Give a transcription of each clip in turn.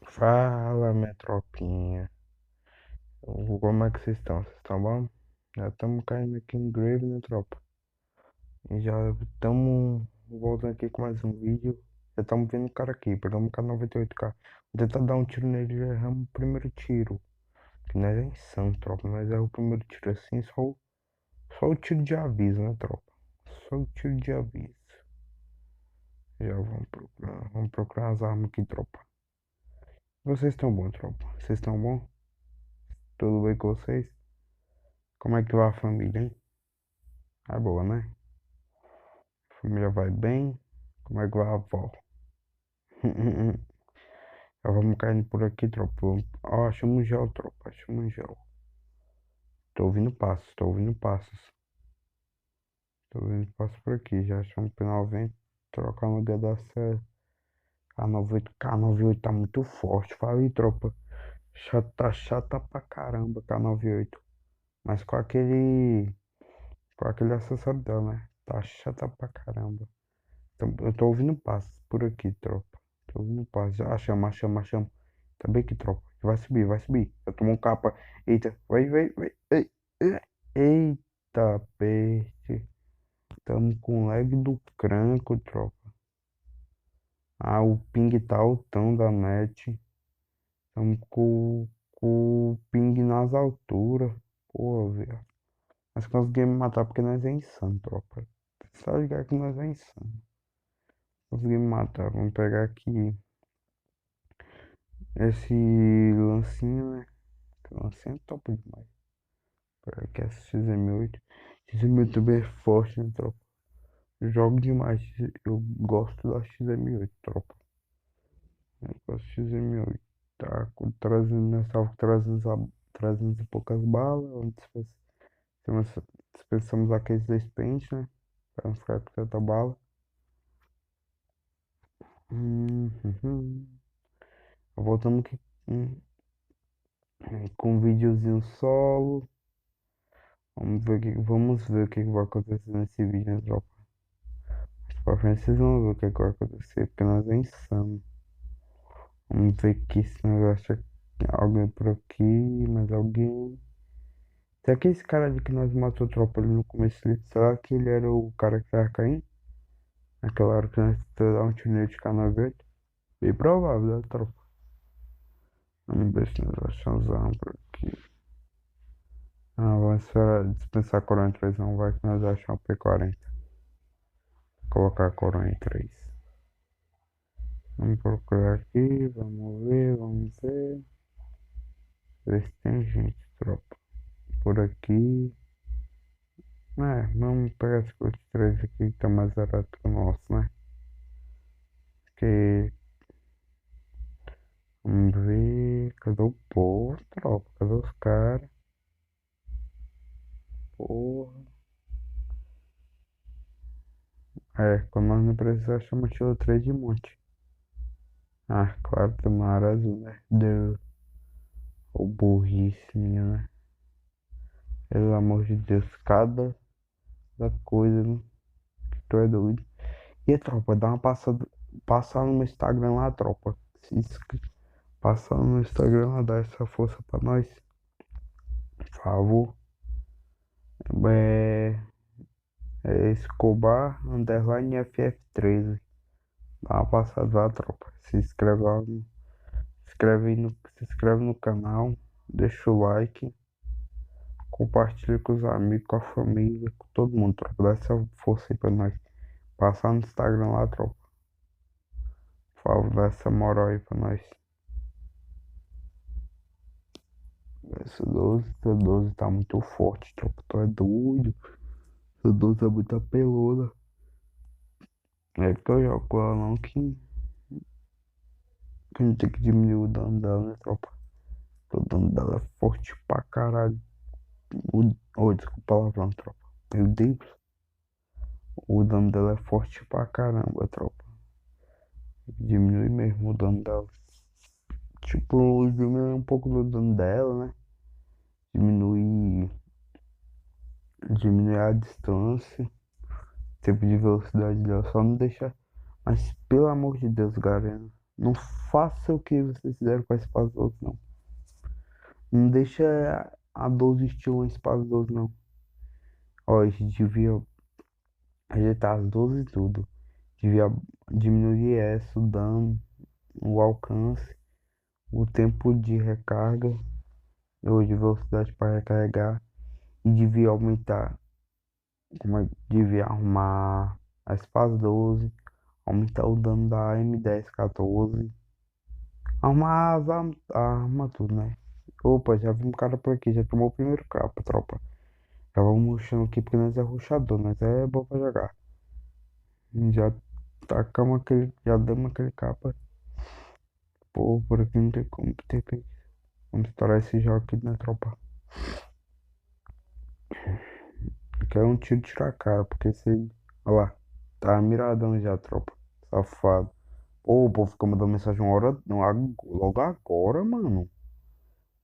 Fala, minha tropinha. Como é que vocês estão? Vocês estão bom? Já estamos caindo aqui em grave, né, tropa? E já estamos voltando aqui com mais um vídeo. Já estamos vendo o cara aqui, pegamos o K98K. Vou tentar dar um tiro nele, já erramos o primeiro tiro. Que nós é insano, tropa. Nós é o primeiro tiro assim, só o tiro de aviso, né, tropa? Só o tiro de aviso. Já vamos procurar as armas aqui, tropa. Vocês estão bom, tropa? Vocês estão bom? Tudo bem com vocês? Como é que vai a família, hein? É boa, né? A família vai bem? Como é que vai a avó? Já vamos caindo por aqui, tropa. Ó, achamos um gel, tropa. Achamos um gel. Tô ouvindo passos, tô ouvindo passos. Tô ouvindo passos por aqui. Já achamos P90. Trocar no lugar da série. K98. K98 tá muito forte. Fala aí, tropa. Chata pra caramba, K98. Mas com aquele acessório dela, né? Tá chata pra caramba. Então, eu tô ouvindo passos por aqui, tropa. Tô ouvindo passos. Achamos. Tá bem que, tropa. Vai subir, vai subir. Eu tomo um capa. Eita, vai. Eita, peste. Tamo com lag do cranco, tropa. Ah, o ping tá altão da net. Tamo com o ping nas alturas. Pô, velho. Mas conseguimos matar porque nós é insano, tropa. Só ligar que nós é insano. Conseguimos matar. Vamos pegar aqui esse lancinho, né? Que lancinho é top demais. Pegar aqui essa XM8. XM8 também é forte, né, tropa? Eu jogo demais. Eu gosto da XM8, tropa. Eu gosto da XM8. Tá com 300, nós tava com 300 e poucas balas. Dispensamos aqueles dois pentes, né? Pra não ficar com tanta bala. Uhum. Voltamos aqui com um videozinho solo. Vamos ver o que vai acontecer nesse vídeo, né, tropa? Mais pra frente vocês vão ver o que vai acontecer, porque nós é insano. Vamos ver aqui se nós achamos alguém por aqui, mais alguém. Será que esse cara ali que nós matou, tropa, ali no começo, será que ele era o cara que tava caindo? Naquela hora que nós dá um tiro nele de cana verde? Bem provável, né, tropa? Vamos ver se nós achamos arma por aqui. Ah, vamos esperar dispensar a Coronha 3, não vai que nós achamos P40. Colocar a Coronha 3. Vamos procurar aqui, vamos ver. Ver se tem gente, tropa. Por aqui. Vamos pegar esse Colt 3 aqui que tá mais barato que o nosso, né? Porque. Vamos ver. Cadê o povo, tropa? Cadê os caras? Porra. Quando nós não precisamos, chama mochila 3 de monte. Ah, claro, tem uma área azul, né? Deu. O burrice minha, né? Pelo amor de Deus, cada coisa, né? Que tu é doido. E a tropa, dá uma passada. Passar no meu Instagram lá, tropa. Se inscreve. Passar no Instagram lá, dá essa força pra nós. Por favor. É, é Escobar underline FF13. Dá uma passada lá, tropa. Se inscreve lá. Se inscreve no canal. Deixa o like. Compartilha com os amigos, com a família, com todo mundo, tropa. Dá essa força aí pra nós. Passar no Instagram lá, tropa. Por favor, dá essa moral aí pra nós. Essa 12 tá muito forte, tropa. Tu é doido. Essa 12 é muito apelona. É porque eu jogo com ela não que a gente tem que diminuir o dano dela, né, tropa? O dano dela é forte pra caralho. Desculpa o palavrão, tropa. Meu Deus. O dano dela é forte pra caramba, tropa. Tem que diminuir mesmo o dano dela. Tipo, diminui um pouco do dano dela, né? Diminui, diminui a distância, tempo de velocidade dela. Só não deixa. Mas pelo amor de Deus, galera, não faça o que vocês fizeram com a espada 12, não. Não deixa a 12 estilo uma espada 12, não. Ó, a gente devia ajeitar as 12 e tudo. Devia diminuir essa, o dano, o alcance, o tempo de recarga, ou de velocidade para recarregar. E devia aumentar, devia arrumar a espada 12, aumentar o dano da M1014, arrumar a arma tudo, né? Opa, já vi um cara por aqui, já tomou o primeiro capa, tropa. Já vamos rushando aqui porque nós é rushador, nós é bom pra jogar. Já tacamos aquele, já damos aquele capa. Pô, por aqui não tem como ter que. Vamos estourar esse jogo aqui, né, tropa? Que é um tiro de tirar a cara, porque se. Olha lá, tá miradão já, tropa. Safado. Pô, o povo ficou mandando mensagem uma hora, não, logo agora, mano.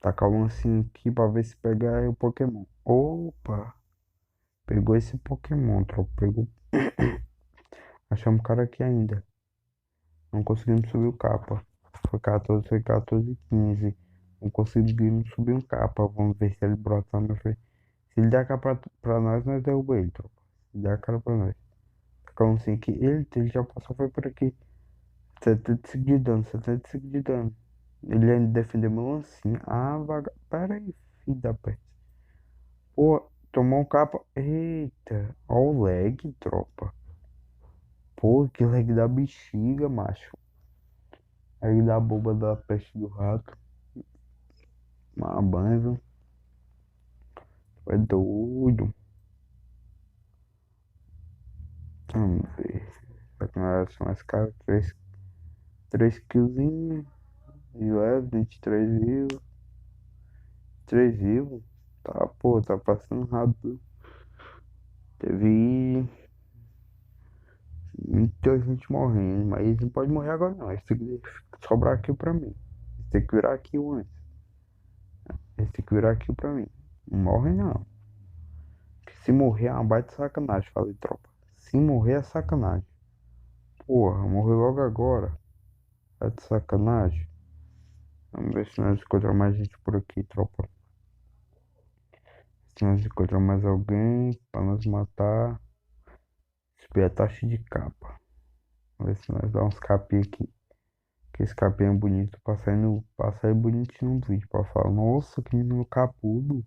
Tacar um assim aqui pra ver se pega o Pokémon. Opa, pegou esse Pokémon, tropa. Pegou. Achamos o cara aqui ainda. Não conseguimos subir o capa. Foi 14 e 15. Não conseguimos subir um capa. Vamos ver se ele brota na frente. Se ele der a cara pra nós, nós derrubamos ele, tropa. Se der a cara pra nós. Ficamos assim que ele já passou, foi por aqui. 75 de dano, 75 de dano. Ele ainda defendeu meu lancinho. Ah, vaga. Pera aí, filho da peste. Pô, tomou um capa. Eita, ó o lag, tropa. Pô, que lag da bexiga, macho. Lag da boba da peste do rato. Uma banha, viu? É doido. Vamos ver. São as caras. 3 killzinhos. E leve, 23 vivos. 3 vivos. Tá, pô, tá passando rápido. Teve muita gente morrendo. Mas eles não podem morrer agora, não. Eles têm que sobrar aqui pra mim. Eles têm que virar aqui antes. Eles têm que virar aqui pra mim. Não morrem, não. Se morrer é uma baita sacanagem, falei, tropa. Se morrer é sacanagem. Porra, morreu logo agora. Tá de sacanagem. Vamos ver se nós encontramos mais gente por aqui, tropa. Se nós encontramos mais alguém pra nos matar. Subir a taxa de capa. Vamos ver se nós dá uns capinhos aqui. Que esse capinho é bonito. Pra sair bonitinho no vídeo. Pra falar, nossa, que menino capudo.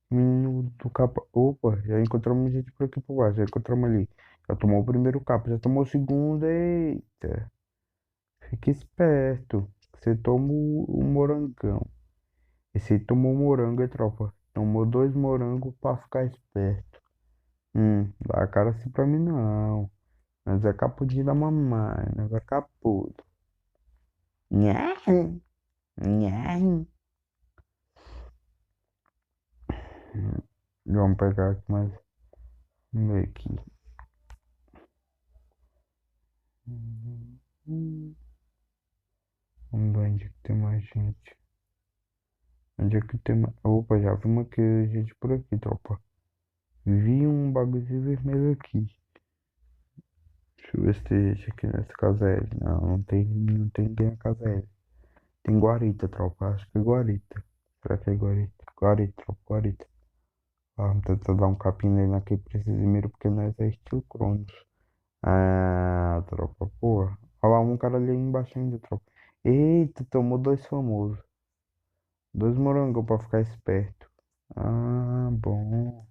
Menino do capa. Opa, já encontramos gente por aqui por baixo. Já encontramos ali. Já tomou o primeiro capa, já tomou o segundo. Eita. Fique esperto. Você toma o morangão. Esse aí tomou morango, é tropa. Tomou 2 morangos pra ficar esperto. Dá a cara assim pra mim não. Mas é capudinho da mamãe. Mas é capudo. Nham, nham. Vamos pegar aqui mais. Vamos ver aqui. Hum, Vamos ver onde é que tem mais gente. Onde é que tem mais. Opa, já vimos aqui gente por aqui, tropa. Vi um bagulho vermelho aqui. Deixa eu ver se tem gente aqui nessa casa L. Não, não tem ninguém na casa L. Tem guarita, tropa. Acho que é guarita. Será que é guarita? Guarita, tropa, guarita. Vamos tentar dar um capim nele naquele preciso porque nós é estilo Cronos. Ah, tropa, porra. Olha lá, um cara ali embaixo ainda, tropa. Eita, tomou 2 famosos. 2 morangos pra ficar esperto. Ah, bom.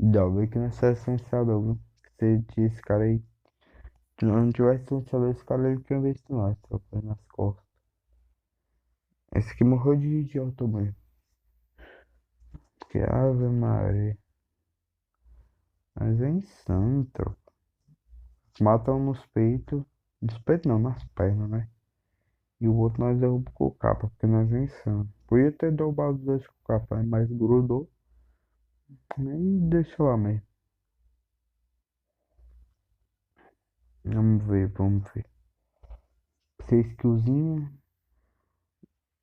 Ainda bem que não é essencial, viu? Se tinha esse cara aí. Se não tivesse essencial, esse cara ele tinha visto nós, tropa, nas costas. Esse aqui morreu de idiota mesmo. Porque Ave Maria. Mas é insano, tropa. Matam nos peitos. Nos peitos não, nas pernas, né? E o outro nós derrubamos com o capa, porque nós é insano. Podia ter derrubado os dois com o capa, mas grudou. E deixou lá mesmo. Vamos ver, vamos ver. 6 killzinhos.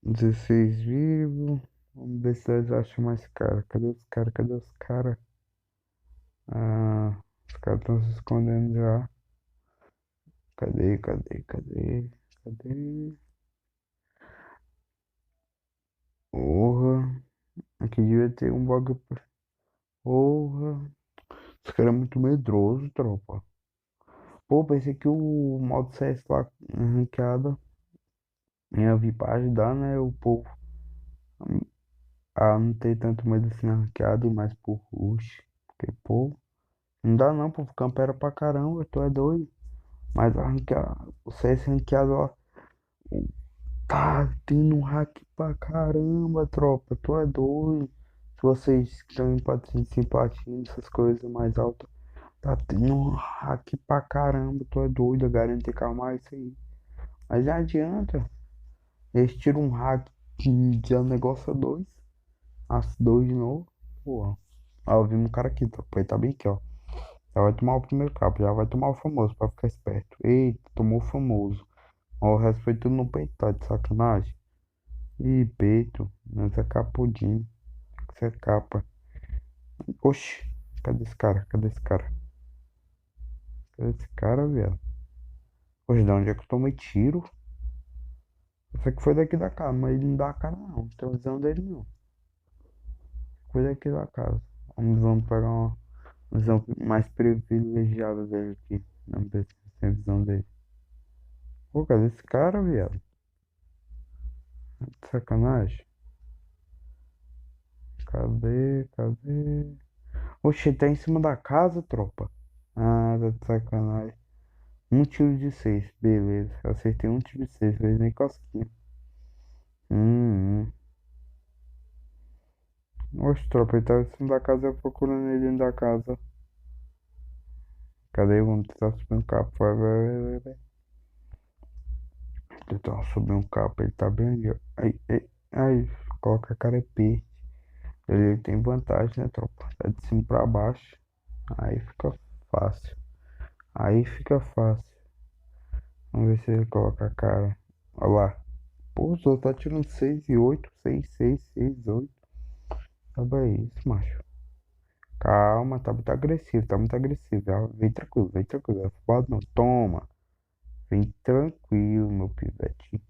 16 vivos. Vamos ver se eles acham mais cara. Cadê os caras? Cadê os caras? Ah, os caras estão se escondendo já. Cadê, cadê, cadê? Cadê? Porra. Aqui devia ter um bagulho. Porra. Os caras é muito medroso, tropa. Pô, pensei que o modo CS lá ranqueado ia vir pra ajudar, né? O povo a não ter tanto medo assim na ranqueada e mais por rush. Porque, pô, não dá não, pô. Campera pra caramba, tu é doido. Mas a ranqueada, o CS ranqueado, ó. Tá tendo um hack pra caramba, tropa. Tu é doido. Se vocês que estão em simpatia, essas coisas mais altas. Tá tendo um hack pra caramba. Tu é doido. Garante calmar isso aí. Mas não adianta. Eles tiram um hack de um negócio a dois. As dois de novo. Pô. Ó, vimos um cara aqui, tropa. Ele tá bem aqui, ó. Já vai tomar o primeiro cabo. Já vai tomar o famoso pra ficar esperto. Eita, tomou o famoso. Ó, o resto foi tudo no peito, tá de sacanagem. Ih, peito, mas é capudinho. Isso é capa. Oxi, cadê esse cara? Cadê esse cara? Cadê esse cara, velho? Oxe, de onde é que eu tomei tiro? Eu sei que foi daqui da casa, mas ele não dá a cara não. Não tem visão dele não. Foi daqui da casa. Vamos pegar uma visão mais privilegiada dele aqui. Vamos ver se tem visão dele. Pô, cadê esse cara, velho? Sacanagem. Cadê? Cadê? Oxe, ele tá em cima da casa, tropa. Ah, tá de sacanagem. Um tiro de seis, beleza. Eu acertei um tiro de seis, fez nem cosquinha. Hum. Oxe, tropa, ele tava em cima da casa, eu procurando ele dentro da casa. Cadê? Vamos tentar subir um capo. Vai. Tentar subir um capo, ele tá bem ali, ó. Aí, coloca a cara e P. Ele tem vantagem, né, tropa? Tá de cima pra baixo. Aí fica fácil. Aí fica fácil. Vamos ver se ele coloca a cara. Olha lá. Pô, os outros tá tirando 6 e 8, 6, 8. Sabe isso, macho. Calma, tá muito agressivo, tá muito agressivo. Já. Vem tranquilo, é afobado não. Toma, vem tranquilo, meu pivete.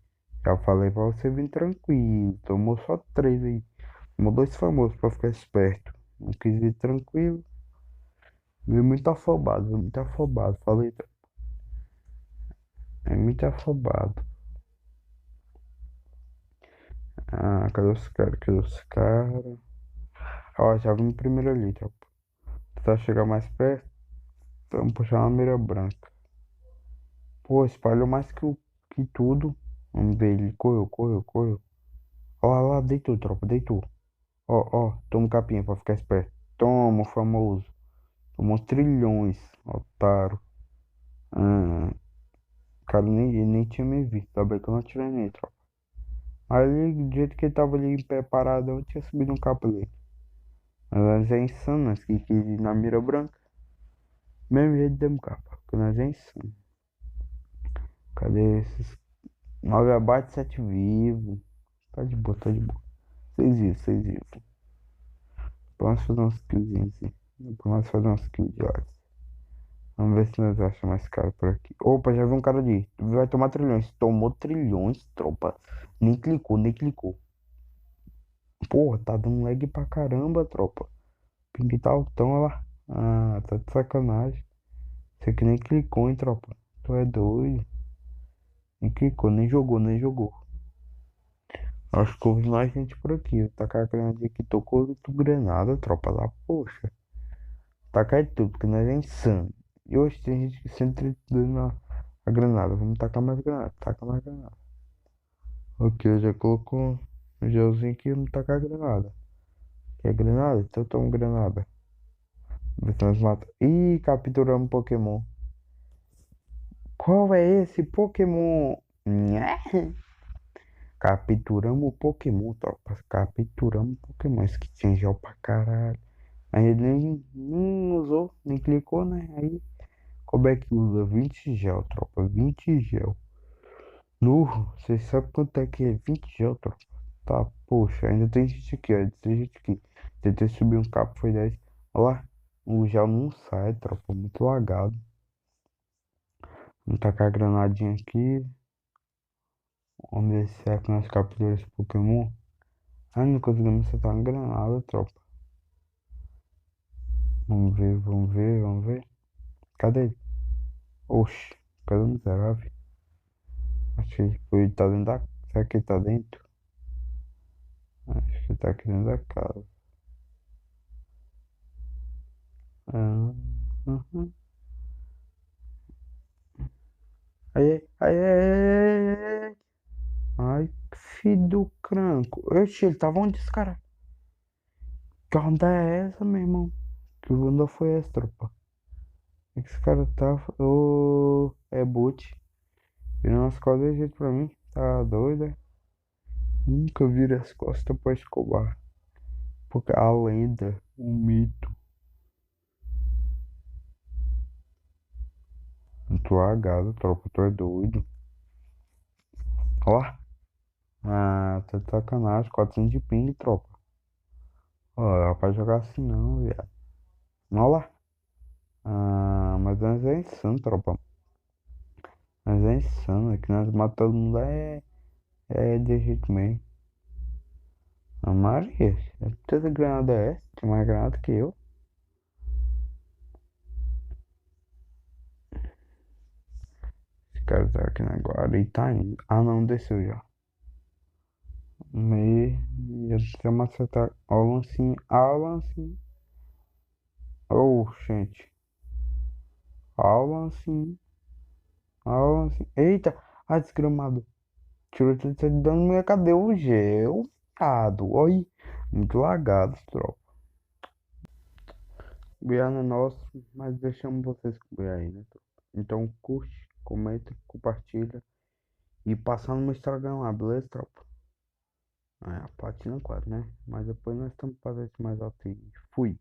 Já falei pra você vir tranquilo. Tomou só três aí. Tomou dois famosos pra ficar esperto. Não quis vir tranquilo. Veio muito afobado, veio muito afobado. Falei, é muito afobado. Ah, cadê os caras? Cadê os caras? Ó, já vimos primeiro ali, tá? Tentar chegar mais perto. Vamos puxar uma mira branca. Pô, espalhou mais que tudo. Vamos ver, ele correu. Ó, lá, deitou, tropa, deitou. Ó, toma um capinha pra ficar esperto. Toma, o famoso. Tomou trilhões, otário. Ah, cara, nem tinha me visto. Tá bem que eu não atirei nele, tropa. Aí, do jeito que ele tava ali em pé parado, eu tinha subido um capo ali. Mas nós é insano, nós que ir na mira branca. Mesmo jeito demos capa, porque nós é insano. Cadê esses? 9 abate, 7 vivos. Tá de boa, tá de boa. 6 vivos, 6 vivos. Vamos fazer uns killzinhos assim. Vamos fazer uns kills de horas. Vamos ver se nós achamos mais caro por aqui. Opa, já vi um cara ali. Vai tomar trilhões. Tomou trilhões, tropa. Nem clicou. Porra, tá dando lag pra caramba, tropa. Ping tá altão, olha lá. Ah, tá de sacanagem. Você aqui nem clicou, hein, tropa. Tu é doido. Nem clicou, nem jogou. Acho que houve mais gente por aqui. Tá com a granada aqui. Tocou tu granada, tropa lá. Poxa. Tacar tudo, porque nós é insano. E hoje tem gente que sempre dando a granada. Vamos tacar mais granada. Taca mais granada. Ok, eu já colocou um gelzinho aqui. Vamos tacar a granada. Quer granada? Então toma granada. Ver se nós mata. Ih, capturamos Pokémon. Qual é esse Pokémon? Nhé. Capturamos o Pokémon, tropa. Capturamos o Pokémon. Esse que tinha gel pra caralho. Aí ele nem usou, nem clicou, né? Aí como é que usa? 20 gel, tropa. 20 gel. Nu, vocês sabem quanto é que é 20 já, tropa? Tá, poxa, ainda tem gente aqui, ó. Tem gente aqui. Tentei subir um cabo, foi 10. Olha lá, o gel não sai, tropa. Muito lagado. Vamos tacar a granadinha aqui. Vamos ver se é que nós capturamos esse Pokémon. Ah, não conseguimos acertar uma granada, tropa. Vamos ver, vamos ver, vamos ver. Cadê ele? Oxi, cadê o miserável? Acho que ele foi, tá dentro da... Será que ele tá dentro? Acho que ele tá aqui dentro da casa. Ah, uhum. Aí, aí, aí, ai, filho do cranco. Oxi, ele tava onde esse cara? Que onda é essa, meu irmão? Que onda foi essa, tropa? Esse cara tava. Ô, é boot. Virando as costas de jeito pra mim. Tá doido, é? Nunca vira as costas pra Escobar. Porque a lenda, o mito. Muito lagado, tropa. Tu é doido. Ó lá. Ah, tá de sacanagem. 400 de ping, tropa. Ó, dá pra jogar assim não, viado. Ó lá. Ah, mas nós é insano, tropa. Mas é insano. É que nós matamos todo mundo é de jeito mesmo. A Maria. É toda granada é essa? Tem mais granada que eu. Esse cara tá aqui na guarda e tá indo. Ah, não, desceu já. Meio. Já tem uma certa. Ó, o lancinho. Ó, o lancinho. Oh, gente. Ó, o lancinho. Ó, o lancinho. Eita! Ah, desgramado. Tirou tudo isso de dano minha. Cadê o gel? Oi. Muito lagado, tropa. Goiânia é nosso, mas deixamos vocês com aí, né, tropa? Então curte, comenta, compartilha e passa no meu Instagram lá, beleza, tropa? É, a platina 4, né? Mas depois nós estamos fazendo isso mais alto e fui.